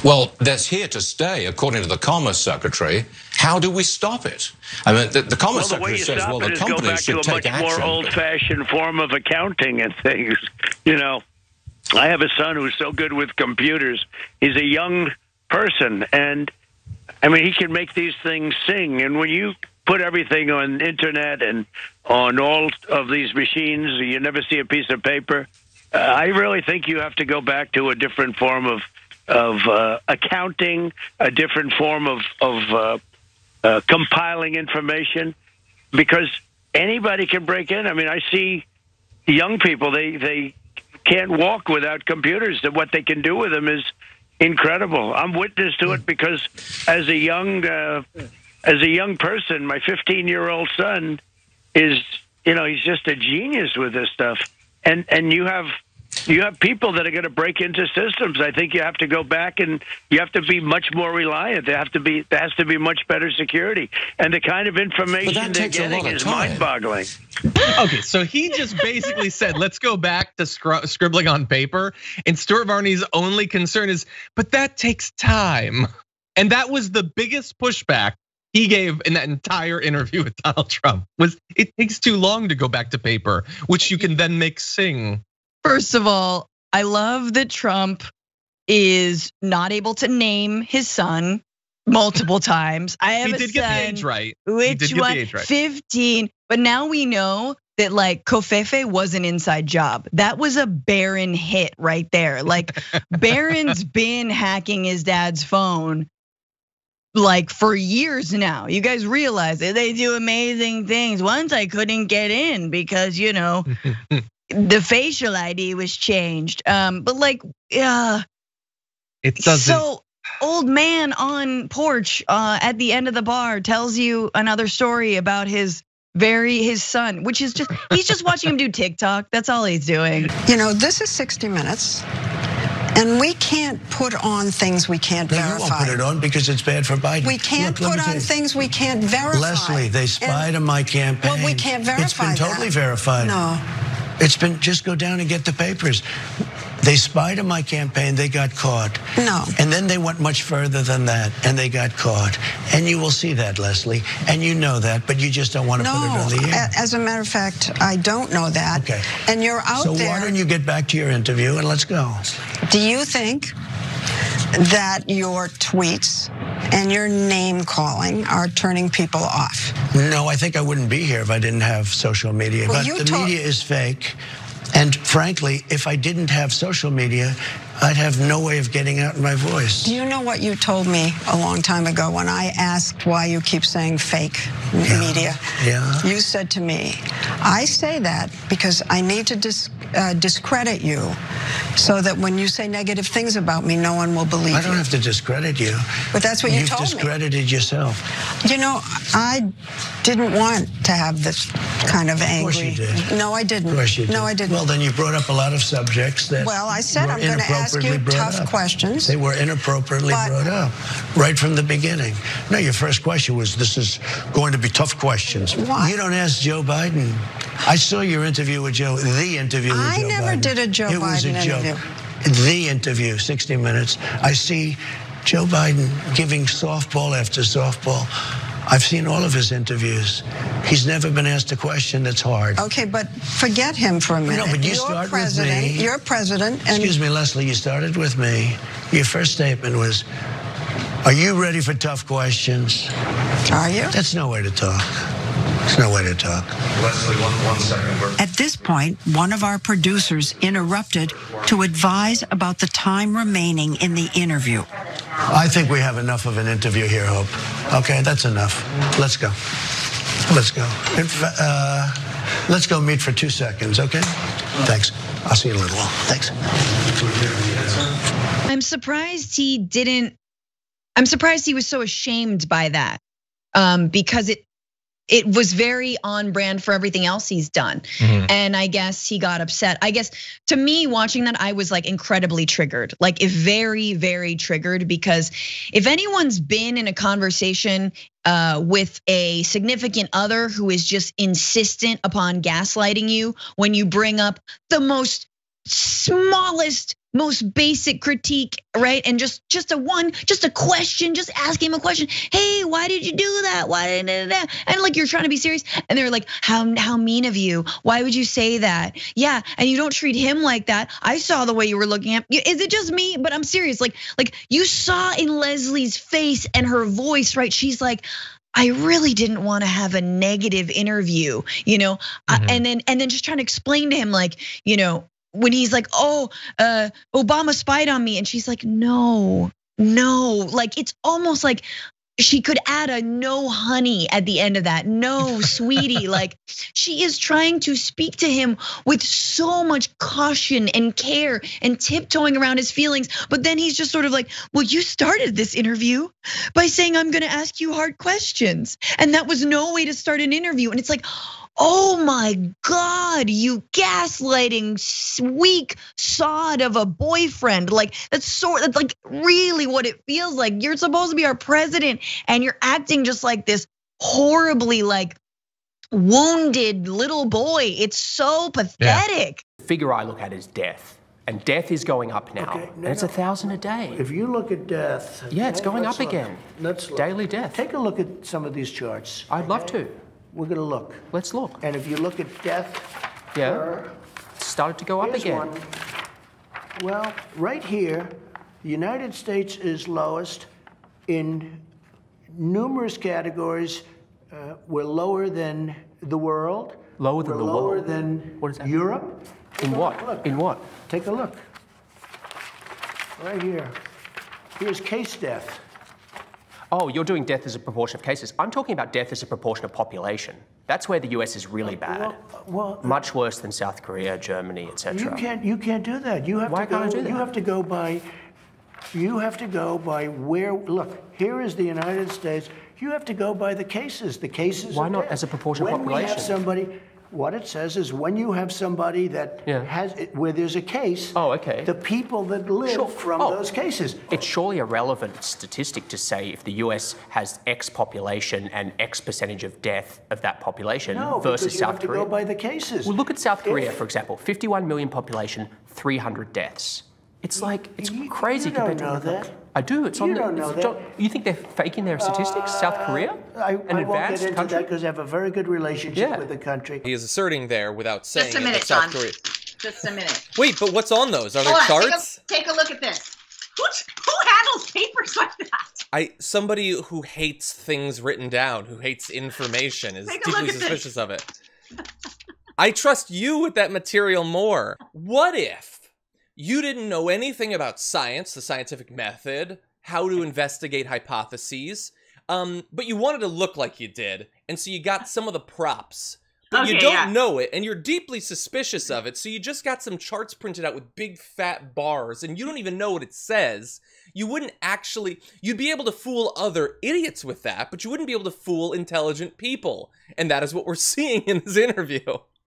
Well, that's here to stay, according to the Commerce Secretary. How do we stop it? I mean, the Commerce Secretary says, well, the companies should take action. Go back to a much more old-fashioned form of accounting and things. You know, I have a son who's so good with computers. He's a young person, and I mean, he can make these things sing. And when you put everything on internet and on all of these machines, you never see a piece of paper. I really think you have to go back to a different form of accounting, a different form of compiling information, because anybody can break in. I mean, I see young people, they can't walk without computers. That what they can do with them is incredible. I'm witness to it because as a young person, my 15-year-old son is, you know, he's just a genius with this stuff. And you have people that are going to break into systems. I think you have to go back and you have to be much more reliant. There has to be much better security. And the kind of information they're getting is mind-boggling. Okay, so he just basically said, let's go back to scribbling on paper. And Stuart Varney's only concern is, but that takes time. And that was the biggest pushback he gave in that entire interview with Donald Trump, was it takes too long to go back to paper, which you can then make sing. First of all, I love that Trump is not able to name his son multiple times. I have he did get the age right. Which one? 15. But now we know that like Covfefe was an inside job. That was a Barron hit right there. Like Barron's been hacking his dad's phone like for years now. You guys realize that they do amazing things. Once I couldn't get in because, you know, the facial ID was changed. But like, it doesn't. So old man on porch at the end of the bar tells you another story about his son, which is just, he's just watching him do TikTok. That's all he's doing. You know, this is 60 Minutes. And we can't put on things we can't verify. You won't put it on because it's bad for Biden. We can't put on things we can't verify. Leslie, they spied on my campaign. Well, we can't verify It's been totally verified. No. It's been, just go down and get the papers. They spied on my campaign, they got caught. No. And then they went much further than that, and they got caught. And you will see that, Leslie, and you know that, but you just don't want to put it on the air. As a matter of fact, I don't know that. Okay. And you're out there. So why don't you get back to your interview and let's go. Do you think that your tweets and your name calling are turning people off? No, I think I wouldn't be here if I didn't have social media. Well, but the media is fake. And frankly, if I didn't have social media, I'd have no way of getting out my voice. Do you know what you told me a long time ago when I asked why you keep saying fake media? Yeah. You said to me, I say that because I need to discredit you so that when you say negative things about me, no one will believe you. I don't have to discredit you. But that's what you told me. You've discredited yourself. You know, I didn't want to have this kind of angry. Of course you did. No, I didn't. Of course you did. No, I didn't. Well, then you brought up a lot of subjects that Well, I said I'm going to ask you tough questions. They were inappropriately brought up right from the beginning. No, your first question was, this is going to be tough questions. Why? You don't ask Joe Biden. I saw your interview with Joe, the interview with Joe Biden. I never did a Joe Biden interview. The interview, 60 Minutes. I see Joe Biden giving softball after softball. I've seen all of his interviews. He's never been asked a question that's hard. Okay, but forget him for a minute. No, but you start with me. You're president. And excuse me, Leslie, you started with me. Your first statement was, are you ready for tough questions? Are you? That's no way to talk. There's no way to talk. Leslie, one second. At this point, one of our producers interrupted to advise about the time remaining in the interview. I think we have enough of an interview here, Hope. Okay, that's enough. Let's go. Let's go. Let's go meet for 2 seconds, okay? Thanks. I'll see you in a little while. Thanks. I'm surprised he didn't. I'm surprised he was so ashamed by that, because it was very on brand for everything else he's done. And I guess he got upset. I guess to me, watching that, I was like incredibly triggered, like very, very triggered, because if anyone's been in a conversation with a significant other who is just insistent upon gaslighting you when you bring up the most smallest most basic critique, right? And just a question, just ask him a question. Hey, why did you do that? Why did that? And like, you're trying to be serious. And they're like, how mean of you. Why would you say that? Yeah, and you don't treat him like that. I saw the way you were looking at. Is it just me? But I'm serious. Like you saw in Leslie's face and her voice, right? She's like, I really didn't want to have a negative interview, you know? And then just trying to explain to him, like, you know, when he's like, oh, Obama spied on me. And she's like, no, like, it's almost like she could add a no honey at the end of that. No, sweetie. Like, she is trying to speak to him with so much caution and care and tiptoeing around his feelings. But then he's just sort of like, well, you started this interview by saying I'm gonna ask you hard questions. And that was no way to start an interview. And it's like, oh my God, you gaslighting, weak sod of a boyfriend. Like, that's like really what it feels like. You're supposed to be our president and you're acting just like this horribly like wounded little boy. It's so pathetic. The figure I look at is death. And death is going up now. Okay, and it's 1,000 a day. If you look at death. Yeah, it's going up again. Let's look. Daily death. Take a look at some of these charts. I'd love to. We're gonna look. Let's look. And if you look at death. Yeah, it's started to go up again. One. Well, right here, the United States is lowest in numerous categories. We're lower than the world. Lower than the world? Lower than what is that? Europe. In what? Look. In what? Take a look. Right here. Here's case death. Oh, you're doing death as a proportion of cases. I'm talking about death as a proportion of population. That's where the US is really bad. Well, much worse than South Korea, Germany, etc. You can't do that. You have Why to go, can't I do that? You have to go by where, look, here is the United States. You have to go by the cases. The cases. Why not as a proportion of population? When we have somebody, what it says is when you have somebody that has where there's a case. Oh, okay. The people that live from those cases. It's surely a relevant statistic to say if the US has X population and X percentage of death of that population versus South Korea. You have to go by the cases. Well, look at South Korea, for example. 51 million population, 300 deaths. It's like, it's crazy compared to that. I do. It's on the. Don't know that. You think they're faking their statistics? South Korea, I won't advanced get into country, that because I have a very good relationship with the country. He is asserting there without saying Just a minute, South Sean. Korea. Just a minute. Wait, but what's on those? Are there Hold on, charts? Take a look at this. Who handles papers like that? Somebody who hates things written down, who hates information, is deeply suspicious of it. I trust you with that material more. What if you didn't know anything about science, the scientific method, how to investigate hypotheses, but you wanted to look like you did, and so you got some of the props, but you don't know it, and you're deeply suspicious of it, so you just got some charts printed out with big fat bars, and you don't even know what it says. You wouldn't actually, you'd be able to fool other idiots with that, but you wouldn't be able to fool intelligent people, and that is what we're seeing in this interview.